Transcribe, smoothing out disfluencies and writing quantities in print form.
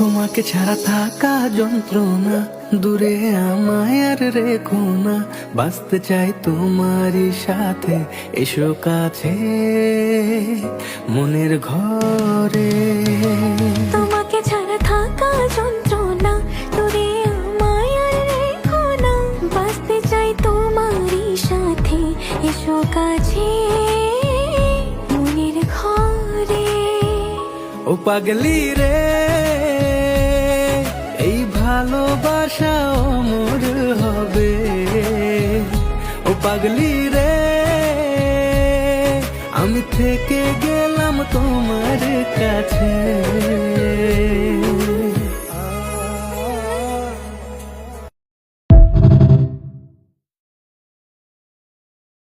তোমাকে ছাড়া থাকা যন্ত্রণা, দূরে আমায় আর রেখো না। বাঁচতে চাই তোমারই সাথে, এসো কাছে মনের ঘরে। তোমাকে ছাড়া থাকা যন্ত্রণা, দূরে আমায় আর রেখো না। বাঁচতে চাই তোমারই সাথে, এসো কাছে মনের ঘরে। ও পাগলি রে, এই ভালোবাসা অমর হবে। ও পাগলি রে, আমি থেকে গেলাম তোমার কাছে।